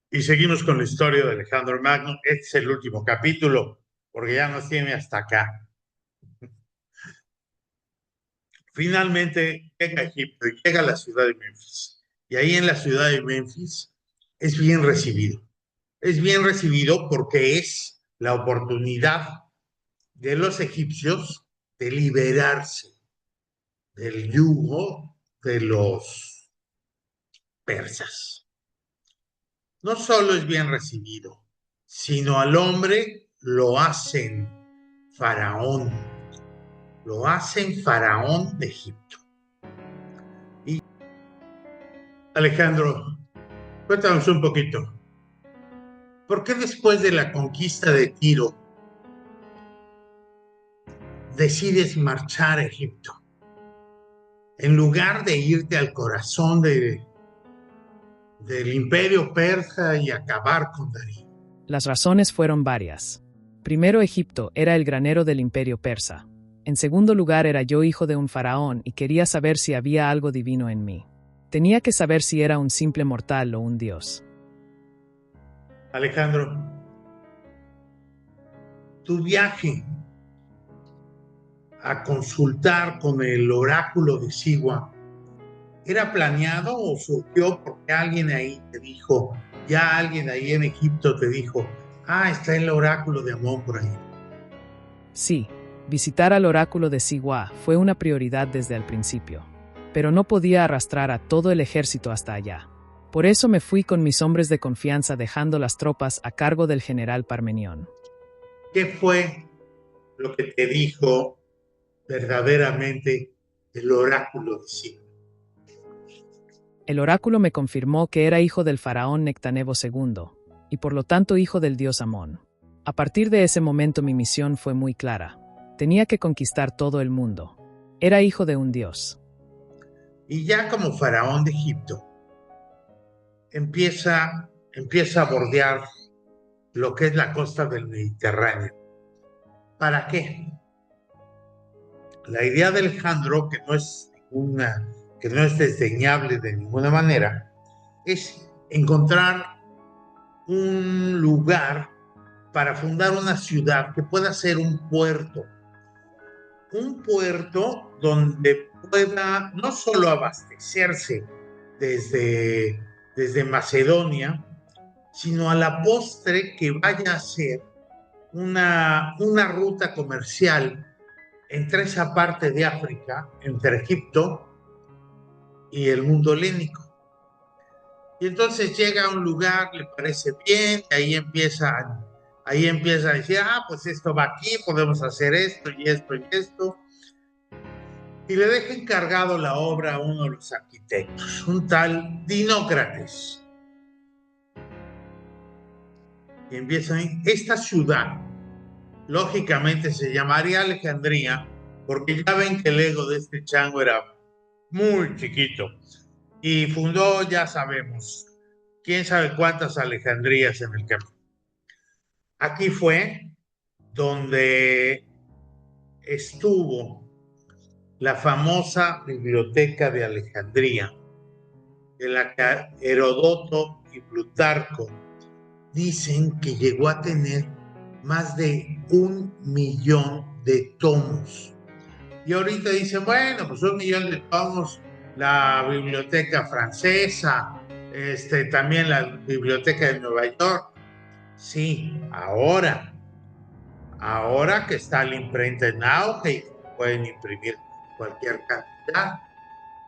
Y seguimos con la historia de Alejandro Magno. Este es el último capítulo, porque ya nos tiene hasta acá. Finalmente llega a Egipto y llega a la ciudad de Memphis. Y ahí en la ciudad de Memphis es bien recibido. Es bien recibido porque es la oportunidad de los egipcios de liberarse del yugo de los persas. No solo es bien recibido, sino al hombre faraón, lo hacen faraón de Egipto. Y Alejandro, cuéntanos un poquito, ¿por qué después de la conquista de Tiro decides marchar a Egipto? En lugar de irte al corazón del imperio persa y acabar con Darío. Las razones fueron varias. Primero, Egipto era el granero del imperio persa. En segundo lugar, era yo hijo de un faraón y quería saber si había algo divino en mí. Tenía que saber si era un simple mortal o un dios. Alejandro, tu viaje a consultar con el oráculo de Sigua, ¿era planeado o surgió porque alguien ahí te dijo, ya alguien ahí en Egipto te dijo, está el oráculo de Amón por ahí? Sí, visitar al oráculo de Sigua fue una prioridad desde el principio, pero no podía arrastrar a todo el ejército hasta allá. Por eso me fui con mis hombres de confianza dejando las tropas a cargo del general Parmenión. ¿Qué fue lo que te dijo verdaderamente el oráculo de Sigua? El oráculo me confirmó que era hijo del faraón Nectanebo II, y por lo tanto hijo del dios Amón. A partir de ese momento mi misión fue muy clara. Tenía que conquistar todo el mundo. Era hijo de un dios. Y ya como faraón de Egipto, empieza a bordear lo que es la costa del Mediterráneo. ¿Para qué? La idea de Alejandro, que no es desdeñable de ninguna manera, es encontrar un lugar para fundar una ciudad que pueda ser un puerto donde pueda no solo abastecerse desde, desde Macedonia, sino a la postre que vaya a ser una ruta comercial entre esa parte de África, entre Egipto y el mundo helénico. Y entonces llega a un lugar, le parece bien, y ahí empieza a decir, pues esto va aquí, podemos hacer esto y esto y esto. Y le deja encargado la obra a uno de los arquitectos, un tal Dinócrates. Y empieza ahí, esta ciudad, lógicamente se llamaría Alejandría, porque ya ven que el ego de este chango era muy chiquito. Y fundó, ya sabemos, quién sabe cuántas Alejandrías en el campo. Aquí fue donde estuvo la famosa biblioteca de Alejandría, de la que Herodoto y Plutarco dicen que llegó a tener más de 1 millón de tomos. Y ahorita dicen, bueno, pues 1 millón de tomos, la biblioteca francesa, también la biblioteca de Nueva York. Sí, ahora que está la imprenta en auge y pueden imprimir cualquier cantidad,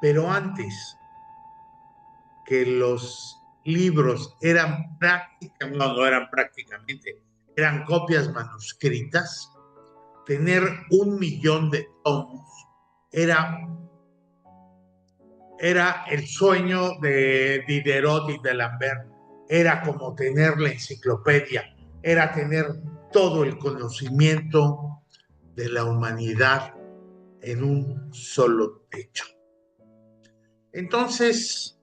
pero antes que los libros eran prácticamente, no eran prácticamente, eran copias manuscritas, tener 1 millón de tomos era, era el sueño de Diderot y de Lambert, era como tener la enciclopedia, era tener todo el conocimiento de la humanidad en un solo techo. Entonces,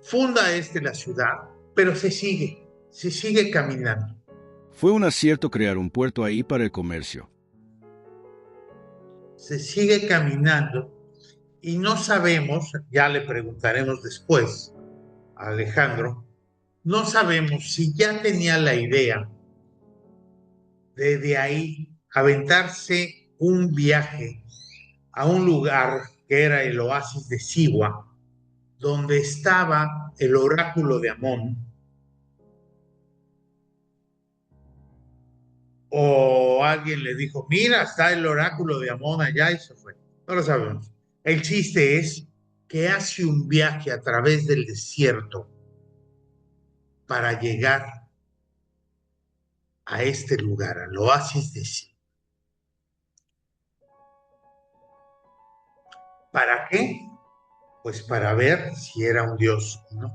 funda la ciudad, pero se sigue caminando. Fue un acierto crear un puerto ahí para el comercio. Se sigue caminando y no sabemos, ya le preguntaremos después a Alejandro, no sabemos si ya tenía la idea de ahí aventarse un viaje a un lugar que era el oasis de Siwa, donde estaba el oráculo de Amón, o alguien le dijo, mira, está el oráculo de Amón allá y se fue. No lo sabemos. El chiste es que hace un viaje a través del desierto para llegar a este lugar, al oasis de Siwa. ¿Para qué? Pues para ver si era un dios o no.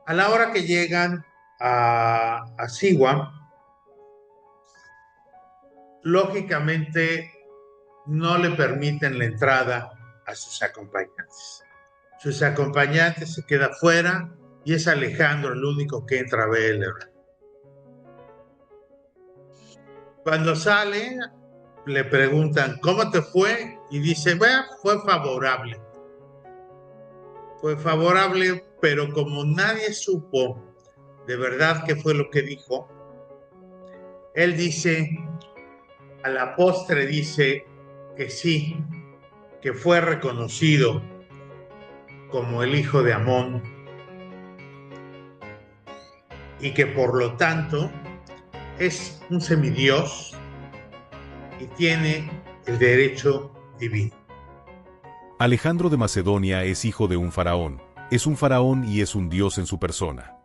A la hora que llegan a Siwa, lógicamente no le permiten la entrada a sus acompañantes. Sus acompañantes se quedan fuera y es Alejandro el único que entra a ver. Cuando sale, le preguntan, ¿cómo te fue? Y dice, bueno, fue favorable. Fue favorable, pero como nadie supo de verdad qué fue lo que dijo, él dice, a la postre dice que sí, que fue reconocido como el hijo de Amón y que por lo tanto es un semidios y tiene el derecho divino. Alejandro de Macedonia es hijo de un faraón y es un dios en su persona.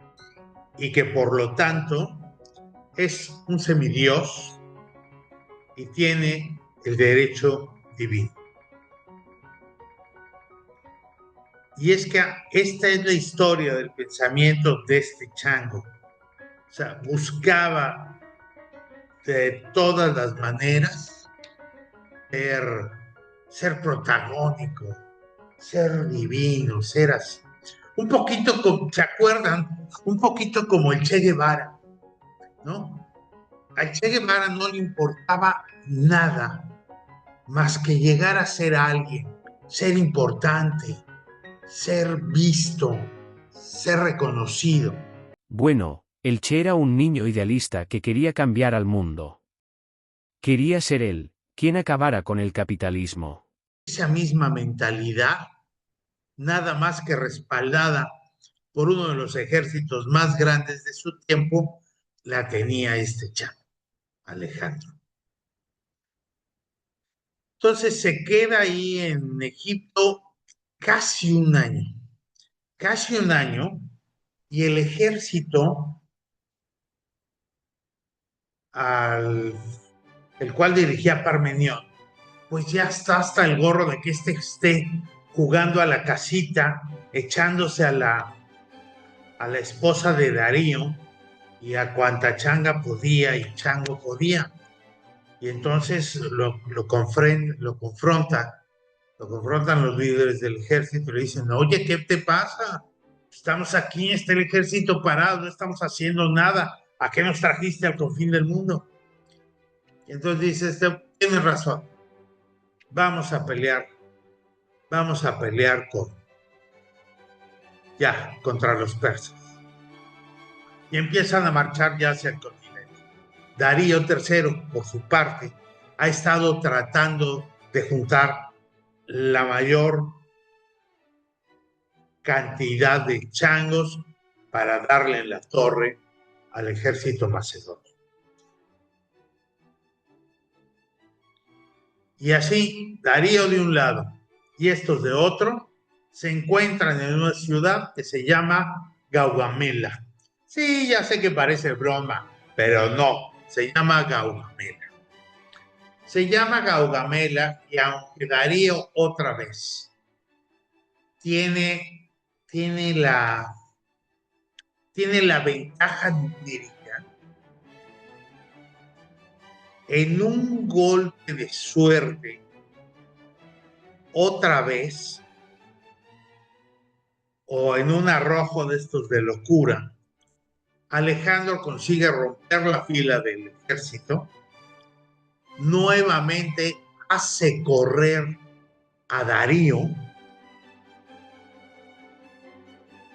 Y que por lo tanto es un semidios y tiene el derecho divino. Y es que esta es la historia del pensamiento de este chango. O sea, buscaba de todas las maneras ser protagónico, ser divino, ser así. Un poquito, ¿se acuerdan? Un poquito como el Che Guevara, ¿no? Al Che Guevara no le importaba nada más que llegar a ser alguien, ser importante, ser visto, ser reconocido. Bueno, el Che era un niño idealista que quería cambiar al mundo. Quería ser él, quien acabara con el capitalismo. Esa misma mentalidad, nada más que respaldada por uno de los ejércitos más grandes de su tiempo, la tenía este chavo, Alejandro. Entonces se queda ahí en Egipto casi un año, y el ejército el cual dirigía Parmenión, pues ya está hasta el gorro de que esté jugando a la casita, echándose a la esposa de Darío y a cuanta changa podía y chango podía. Y entonces lo confrontan los líderes del ejército y le dicen, oye, ¿qué te pasa? Estamos aquí, está el ejército parado, no estamos haciendo nada. ¿A qué nos trajiste al confín del mundo? Y entonces dice, tienes razón, vamos a pelear contra los persas. Y empiezan a marchar ya hacia el continente. Darío III, por su parte, ha estado tratando de juntar la mayor cantidad de changos para darle en la torre al ejército macedonio. Y así, Darío de un lado y estos de otro, se encuentran en una ciudad que se llama Gaugamela. Sí, ya sé que parece broma, pero no, se llama Gaugamela. Se llama Gaugamela y aunque Darío otra vez tiene la ventaja numérica, en un golpe de suerte, otra vez, o en un arrojo de estos de locura, Alejandro consigue romper la fila del ejército, nuevamente hace correr a Darío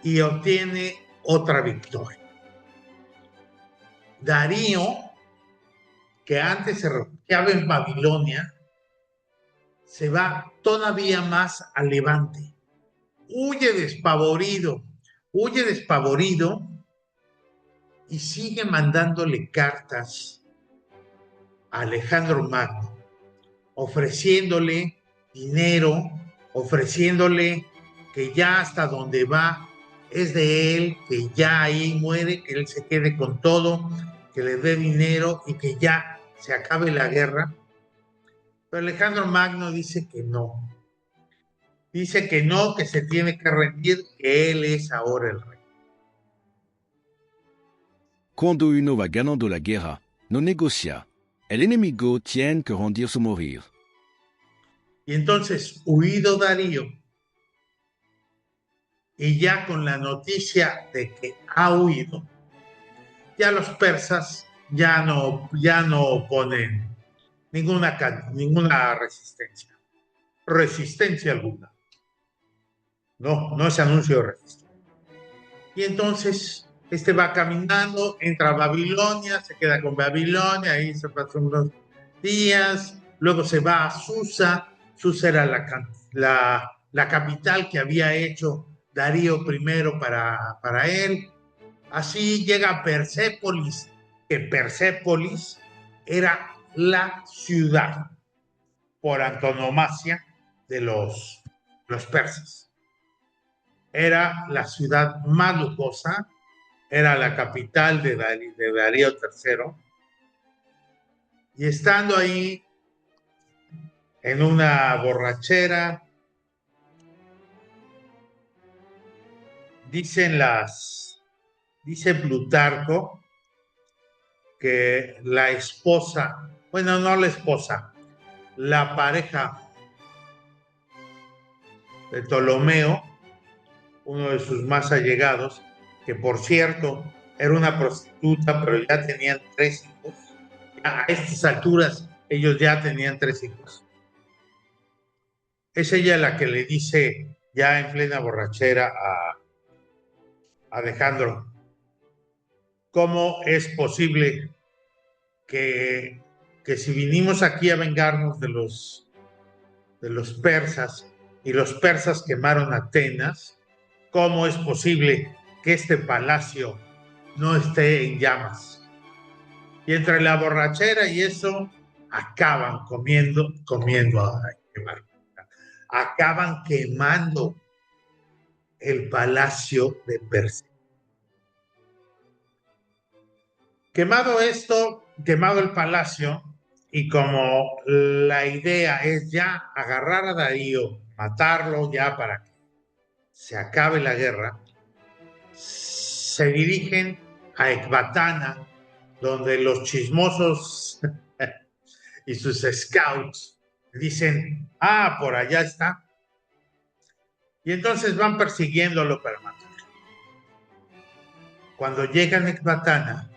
y obtiene otra victoria. Darío, que antes se refugiaba en Babilonia, se va todavía más al levante. Huye despavorido y sigue mandándole cartas a Alejandro Magno, ofreciéndole dinero, ofreciéndole que ya hasta donde va es de él, que ya ahí muere, que él se quede con todo, que le dé dinero y que ya se acabe la guerra. Pero Alejandro Magno dice que no. Dice que no, que se tiene que rendir, que él es ahora el rey. Cuando uno va ganando la guerra, no negocia. El enemigo tiene que rendirse o morir. Y entonces, huido Darío, y ya con la noticia de que ha huido, ya los persas ya no ponen ninguna resistencia alguna. No es anuncio de resistencia. Y entonces, va caminando, entra a Babilonia, se queda con Babilonia, ahí se pasan unos días, luego se va a Susa. Susa era la capital que había hecho Darío I para él. Así llega a Persépolis, que Persépolis era la ciudad por antonomasia de los persas. Era la ciudad más lujosa, era la capital de Darío III, y estando ahí en una borrachera, dice Plutarco que la esposa, bueno, no la esposa, la pareja de Ptolomeo, uno de sus más allegados, que por cierto era una prostituta, pero ya tenían 3 hijos. A estas alturas ellos ya tenían 3 hijos. Es ella la que le dice ya en plena borrachera a Alejandro: ¿cómo es posible que si vinimos aquí a vengarnos de los persas y los persas quemaron Atenas, cómo es posible que este palacio no esté en llamas? Y entre la borrachera y eso acaban acaban quemando el palacio de Persia. Quemado el palacio, y como la idea es ya agarrar a Darío, matarlo ya para que se acabe la guerra, se dirigen a Ecbatana, donde los chismosos y sus scouts dicen: por allá está. Y entonces van persiguiéndolo para matarlo. Cuando llegan a Ecbatana,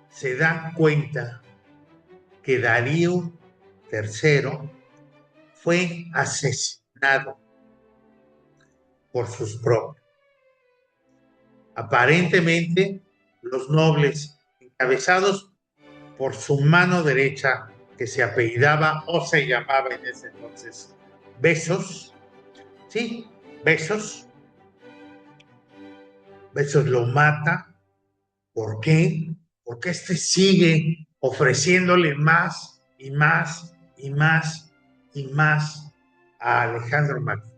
se dan cuenta que Darío III fue asesinado por sus propios. Aparentemente, los nobles, encabezados por su mano derecha, que se apellidaba o se llamaba en ese entonces Besos, ¿sí? Besos lo mata. ¿Por qué? Porque sigue ofreciéndole más y más y más y más a Alejandro Magno.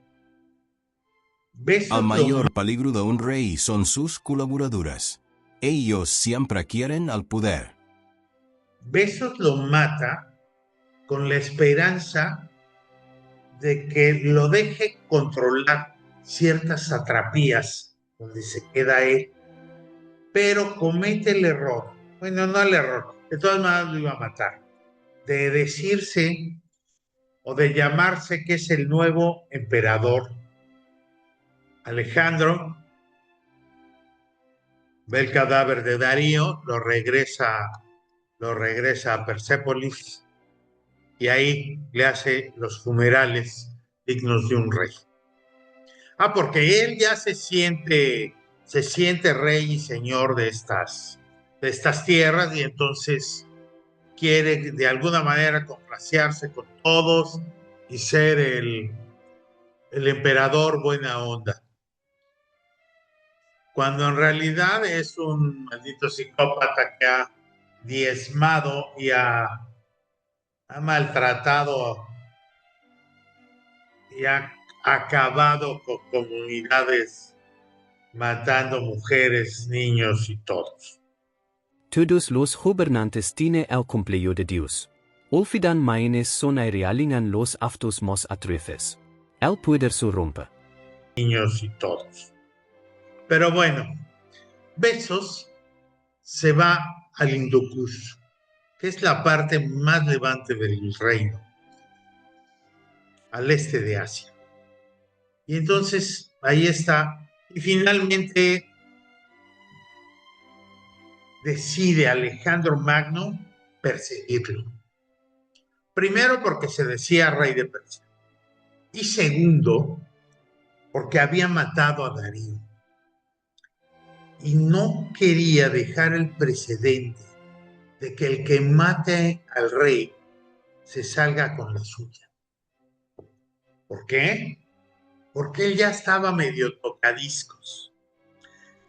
El mayor peligro de un rey son sus colaboradores. Ellos siempre quieren el poder. Besos lo mata con la esperanza de que lo deje controlar ciertas satrapías donde se queda él, pero comete el error, bueno, no el error, de todas maneras lo iba a matar, de decirse o de llamarse que es el nuevo emperador. Alejandro ve el cadáver de Darío, lo regresa a Persépolis, y ahí le hace los funerales dignos de un rey. Porque él ya se siente se siente rey y señor de estas tierras y entonces quiere de alguna manera complaciarse con todos y ser el emperador buena onda, cuando en realidad es un maldito psicópata que ha diezmado y ha maltratado y ha acabado con comunidades, matando mujeres, niños y todos. Todos los gobernantes tienen el cumplido de Dios. Olvidan maines son realingan los aftos mos atroces. El poder su rompa. Niños y todos. Pero bueno, Besos se va al Hindu Kush, que es la parte más levante del reino, al este de Asia. Y entonces ahí está, y finalmente decide Alejandro Magno perseguirlo. Primero porque se decía rey de Persia, y segundo porque había matado a Darío. Y no quería dejar el precedente de que el que mate al rey se salga con la suya. ¿Por qué? Porque él ya estaba medio tocadiscos.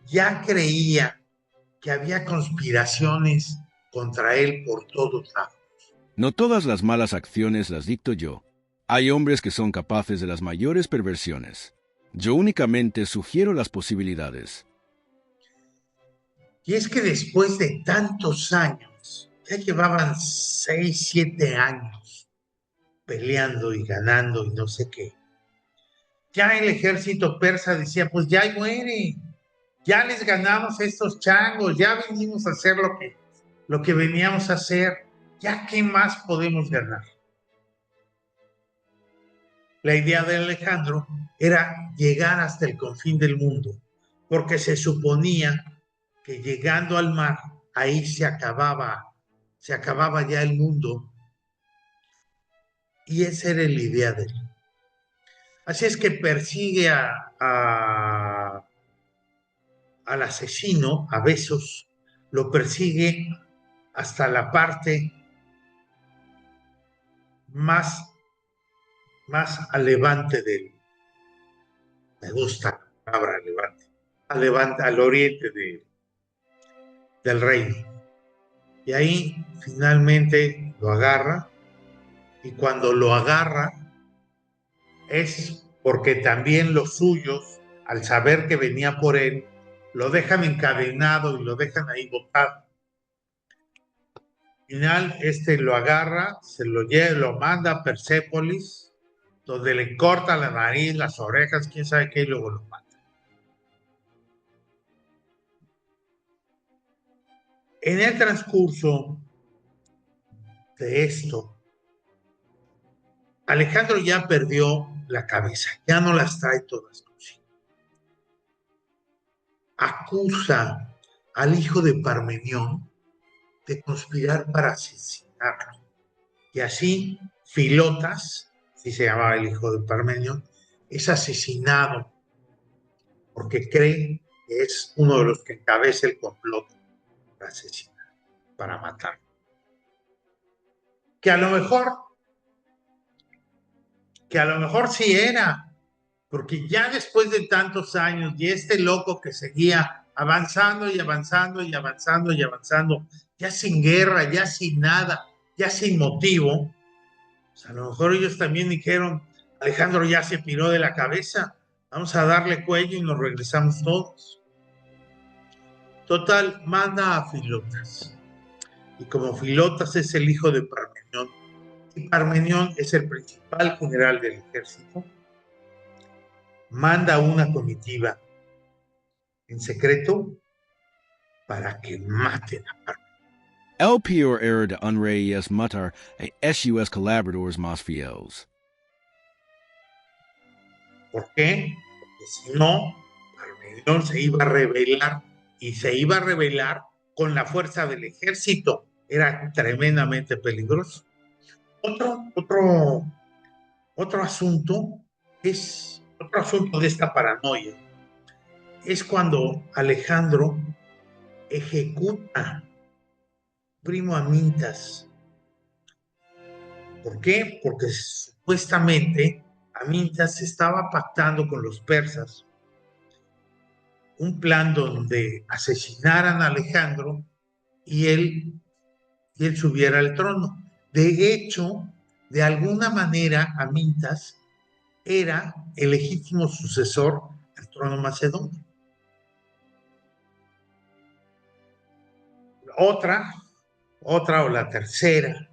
Ya creía que había conspiraciones contra él por todos lados. No todas las malas acciones las dicto yo. Hay hombres que son capaces de las mayores perversiones. Yo únicamente sugiero las posibilidades. Y es que después de tantos años, ya llevaban 6, 7 años peleando y ganando y no sé qué, ya el ejército persa decía, pues ya muere, ya les ganamos a estos changos, ya venimos a hacer lo que veníamos a hacer, ya qué más podemos ganar. La idea de Alejandro era llegar hasta el confín del mundo, porque se suponía que llegando al mar, ahí se acababa ya el mundo, y esa era la idea de él. Así es que persigue al asesino, a Besos, lo persigue hasta la parte más a levante de él. Me gusta la palabra levante, al oriente del reino. Y ahí finalmente lo agarra, y cuando lo agarra es porque también los suyos, al saber que venía por él, lo dejan encadenado y lo dejan ahí botado. Al final, lo agarra, se lo lleva, lo manda a Persépolis, donde le corta la nariz, las orejas, quién sabe qué, y luego lo mata. En el transcurso de esto, Alejandro ya perdió la cabeza, ya no las trae todas consigo. Acusa al hijo de Parmenión de conspirar para asesinarlo. Y así Filotas, así se llamaba el hijo de Parmenión, es asesinado porque cree que es uno de los que encabeza el complot para asesinar, para matar. Que a lo mejor sí era, porque ya después de tantos años y este loco que seguía avanzando y avanzando y avanzando y avanzando, ya sin guerra, ya sin nada, ya sin motivo, pues a lo mejor ellos también dijeron, Alejandro ya se piró de la cabeza, vamos a darle cuello y nos regresamos todos. Total, manda a Filotas. Y como Filotas es el hijo de Parmenión, y Parmenión es el principal general del ejército, manda una comitiva en secreto para que maten a Parmenión. El peor error de un rey es matar a sus colaboradores más fieles. ¿Por qué? Porque si no, Parmenión se iba a rebelar, y se iba a rebelar con la fuerza del ejército. Era tremendamente peligroso. Otro asunto de esta paranoia es cuando Alejandro ejecuta primo Amintas. ¿Por qué? Porque supuestamente Amintas estaba pactando con los persas un plan donde asesinaran a Alejandro y él subiera al trono. De hecho, de alguna manera, Amintas era el legítimo sucesor al trono macedonio. Otra o la tercera,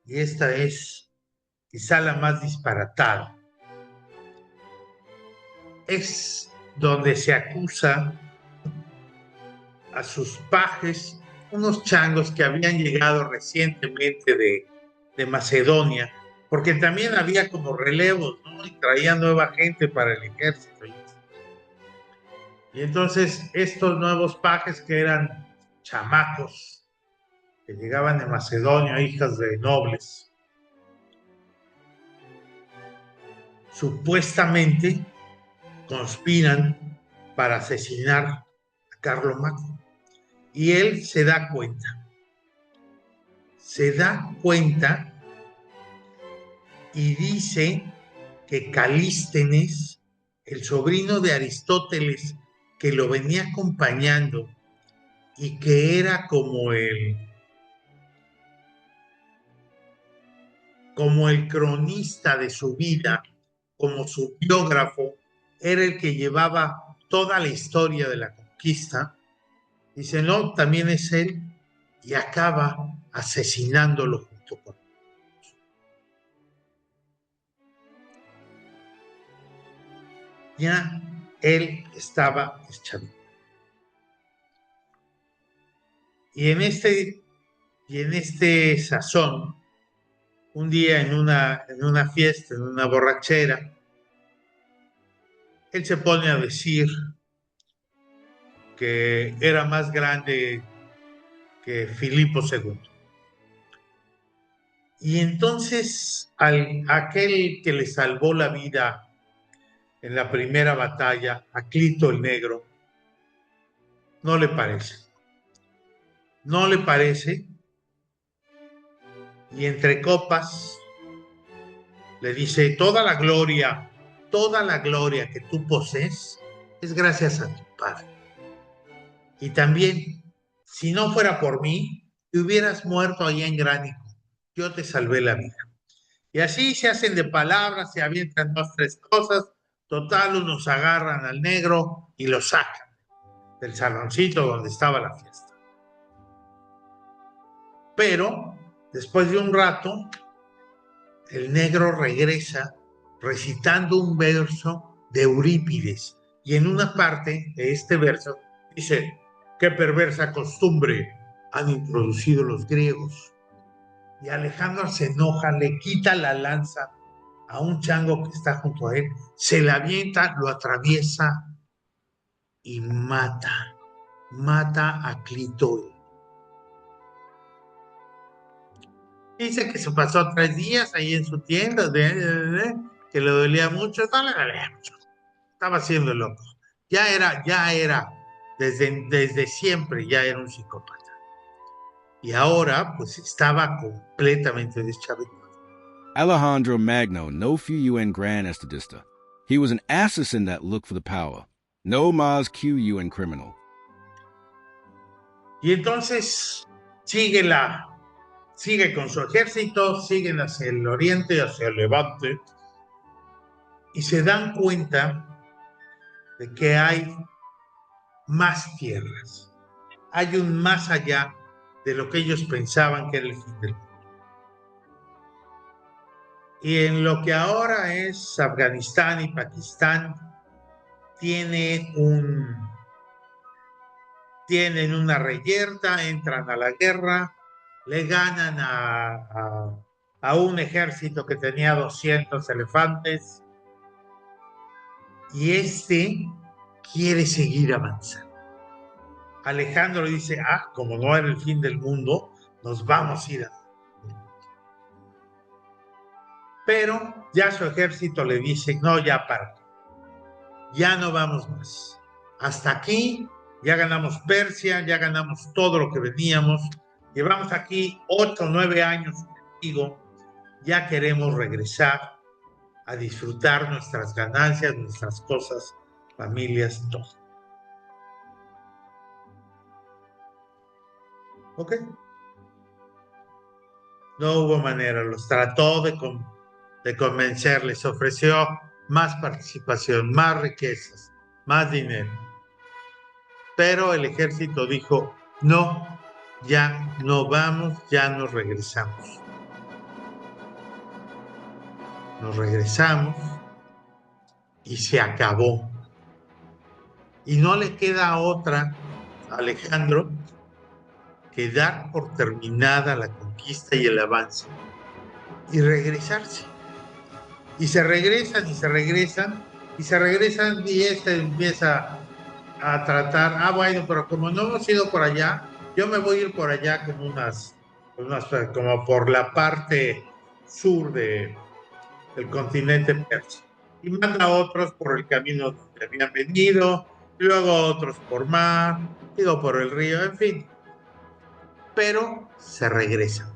y esta es quizá la más disparatada, es donde se acusa a sus pajes, unos changos que habían llegado recientemente de Macedonia, porque también había como relevos, ¿no? Y traían nueva gente para el ejército. Y entonces estos nuevos pajes, que eran chamacos, que llegaban de Macedonia, hijas de nobles, supuestamente conspiran para asesinar a Carlomagno. Y él se da cuenta y dice que Calístenes, el sobrino de Aristóteles, que lo venía acompañando y que era como el cronista de su vida, como su biógrafo, era el que llevaba toda la historia de la conquista. Dice, no, también es él, y acaba asesinándolo junto con él. Ya él estaba deschavado. Y en este sazón, un día en una fiesta, en una borrachera, él se pone a decir que era más grande que Filipo II. Y entonces aquel que le salvó la vida en la primera batalla, a Clito el Negro, no le parece, y entre copas le dice, toda la gloria que tú posees es gracias a tu padre. Y también, si no fuera por mí, te hubieras muerto allá en Gránico. Yo te salvé la vida. Y así se hacen de palabras, se avientan 2, 3 cosas. Total, unos agarran al negro y lo sacan del saloncito donde estaba la fiesta. Pero, después de un rato, el negro regresa recitando un verso de Eurípides. Y en una parte de este verso dice, qué perversa costumbre han introducido los griegos. Y Alejandro se enoja, le quita la lanza a un chango que está junto a él, se la avienta, lo atraviesa y mata a Clito. Dice que se pasó 3 días ahí en su tienda, que le dolía mucho, no le dolía mucho, estaba haciendo loco. Ya era, desde siempre ya era un psicópata. Y ahora, pues estaba completamente deschavetado. Alejandro Magno no fui en gran estadista. He was an assassin that looked for the power. No más que un criminal. Y entonces sigue con su ejército, siguen hacia el oriente, hacia el levante, y se dan cuenta de que hay más tierras. Hay un más allá de lo que ellos pensaban que era el fin del mundo. Y en lo que ahora es Afganistán y Pakistán, tienen una reyerta, entran a la guerra, le ganan a un ejército que tenía 200 elefantes, y quiere seguir avanzando. Alejandro dice, como no era el fin del mundo, nos vamos a ir. Pero ya su ejército le dice, no, ya para, ya no vamos más. hasta aquí, ya ganamos Persia, ya ganamos todo lo que veníamos, llevamos aquí 8 o 9 años contigo, ya queremos regresar a disfrutar nuestras ganancias, nuestras cosas, familias, todo. ¿Ok? No hubo manera, los trató de convencer, les ofreció más participación, más riquezas, más dinero. Pero el ejército dijo, no, ya no vamos, ya nos regresamos. Nos regresamos y se acabó. Y no le queda otra a Alejandro que dar por terminada la conquista y el avance y regresarse. Y se regresan y se regresan y se regresan y este empieza a tratar, bueno, pero como no hemos ido por allá, yo me voy a ir por allá como por la parte sur del continente persa. Y manda a otros por el camino donde habían venido, y luego otros por mar, digo por el río, en fin. Pero se regresan.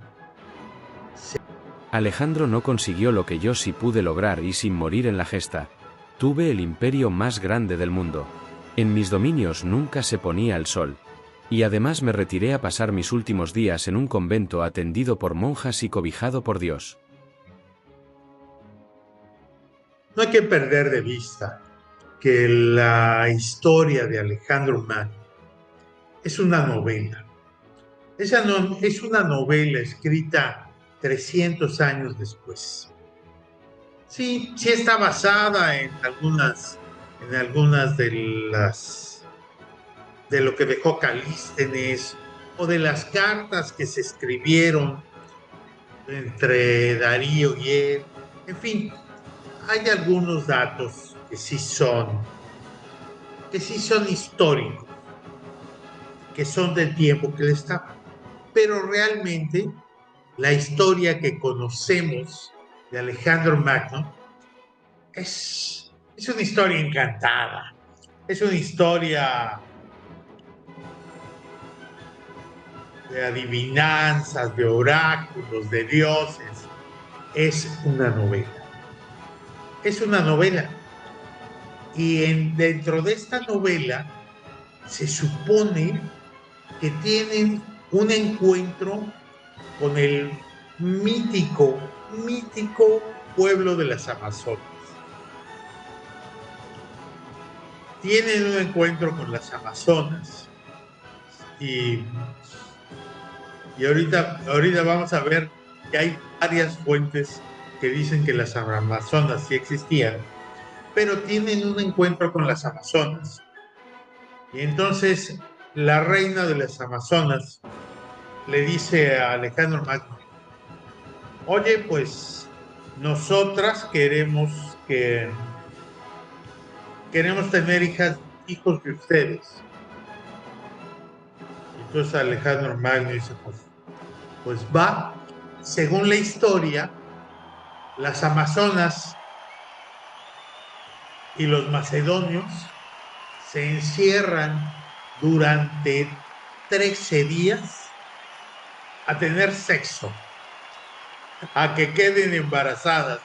Alejandro no consiguió lo que yo sí pude lograr y sin morir en la gesta. Tuve el imperio más grande del mundo. En mis dominios nunca se ponía el sol. Y además me retiré a pasar mis últimos días en un convento atendido por monjas y cobijado por Dios. No hay que perder de vista que la historia de Alejandro Magno es una novela. Es una novela escrita 300 años después. Sí, sí está basada en algunas de lo que dejó Calístenes o de las cartas que se escribieron entre Darío y él. En fin, hay algunos datos que sí son históricos, que son del tiempo que le estaba. Pero realmente la historia que conocemos de Alejandro Magno es una historia encantada, es una historia de adivinanzas, de oráculos, de dioses, es una novela. Es una novela. Y dentro de esta novela se supone que tienen un encuentro con el mítico pueblo de las Amazonas. Tienen un encuentro con las Amazonas y ahorita vamos a ver que hay varias fuentes que dicen que las Amazonas sí existían, pero tienen un encuentro con las Amazonas. Y entonces la reina de las Amazonas le dice a Alejandro Magno, oye, pues nosotras queremos tener hijos de ustedes. Entonces Alejandro Magno dice, pues va, según la historia, las Amazonas y los macedonios se encierran durante 13 días a tener sexo, a que queden embarazadas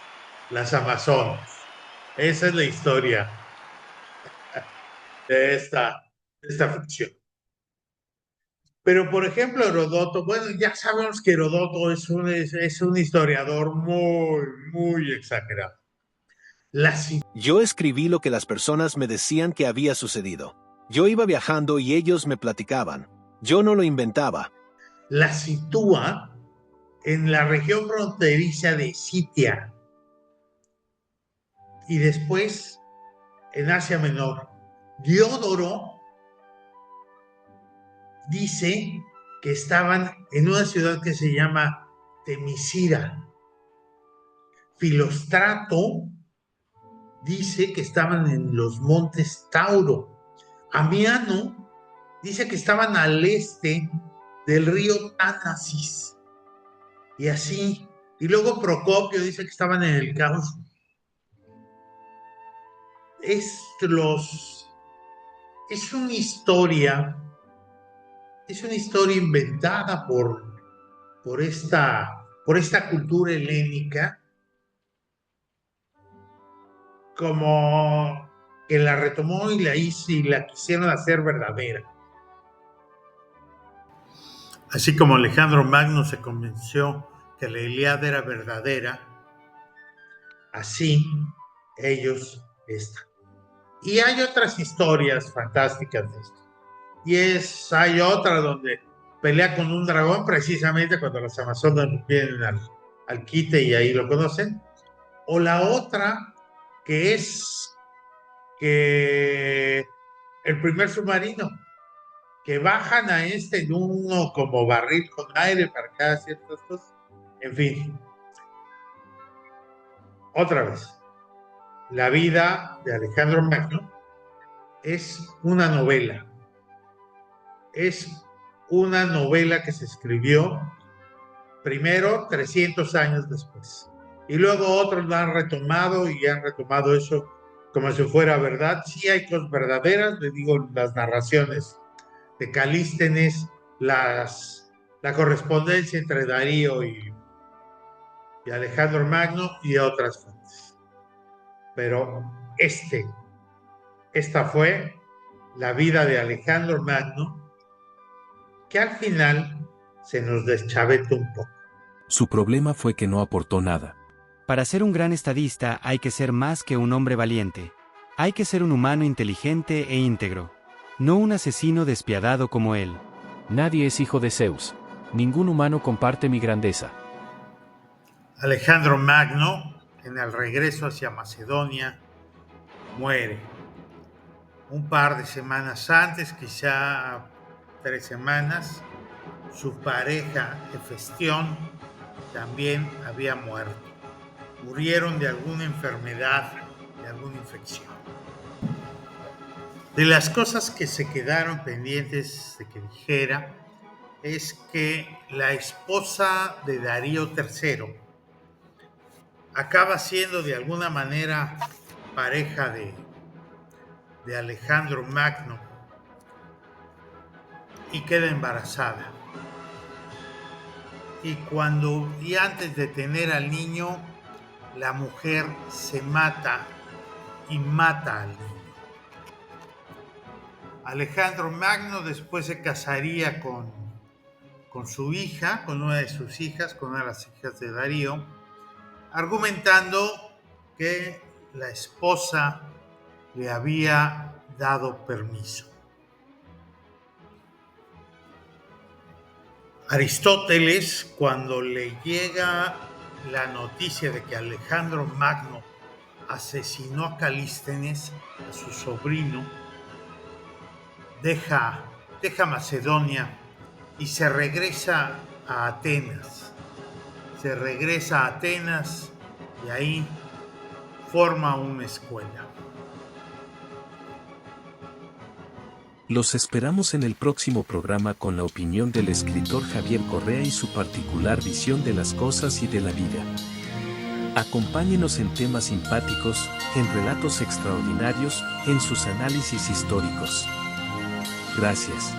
las Amazonas. Esa es la historia de esta ficción. Pero, por ejemplo, Herodoto, bueno, ya sabemos que Herodoto es un historiador muy exagerado. Yo escribí lo que las personas me decían que había sucedido. Yo iba viajando y ellos me platicaban. Yo no lo inventaba. La sitúa en la región fronteriza de Sitia y después en Asia Menor. Diodoro dice que estaban en una ciudad que se llama Temisira. Filóstrato dice que estaban en los montes Tauro. Amiano dice que estaban al este del río Tánasis. Y así. Y luego Procopio dice que estaban en el Cáucaso. es una historia inventada por esta cultura helénica, como que la retomó y la hizo y la quisieron hacer verdadera. Así como Alejandro Magno se convenció que la Ilíada era verdadera, así ellos están. Y hay otras historias fantásticas de esto. Hay otra donde pelea con un dragón precisamente cuando las amazonas vienen al quite y ahí lo conocen. O la otra que es que el primer submarino, que bajan a en uno como barril con aire para que haga ciertas cosas. En fin. Otra vez. La vida de Alejandro Magno es una novela. Es una novela que se escribió primero 300 años después. Y luego otros la han retomado y han retomado eso como si fuera verdad. Sí hay cosas verdaderas, les digo, las narraciones de Calístenes, la correspondencia entre Darío y Alejandro Magno y otras fuentes. Pero esta fue la vida de Alejandro Magno, que al final se nos deschaveta un poco. Su problema fue que no aportó nada. Para ser un gran estadista hay que ser más que un hombre valiente. Hay que ser un humano inteligente e íntegro. No un asesino despiadado como él. Nadie es hijo de Zeus. Ningún humano comparte mi grandeza. Alejandro Magno, en el regreso hacia Macedonia, muere. Un par de semanas antes, quizá 3 semanas, su pareja Hefestión también había muerto. Murieron de alguna enfermedad, de alguna infección. De las cosas que se quedaron pendientes de que dijera es que la esposa de Darío III acaba siendo de alguna manera pareja de Alejandro Magno y queda embarazada. Y antes de tener al niño, la mujer se mata y mata al niño. Alejandro Magno después se casaría con su hija, con una de sus hijas, con una de las hijas de Darío, argumentando que la esposa le había dado permiso. Aristóteles, cuando le llega la noticia de que Alejandro Magno asesinó a Calístenes, a su sobrino, deja Macedonia y se regresa a Atenas. Y ahí forma una escuela. Los esperamos en el próximo programa con la opinión del escritor Javier Correa y su particular visión de las cosas y de la vida. Acompáñenos en temas simpáticos, en relatos extraordinarios, en sus análisis históricos. Gracias.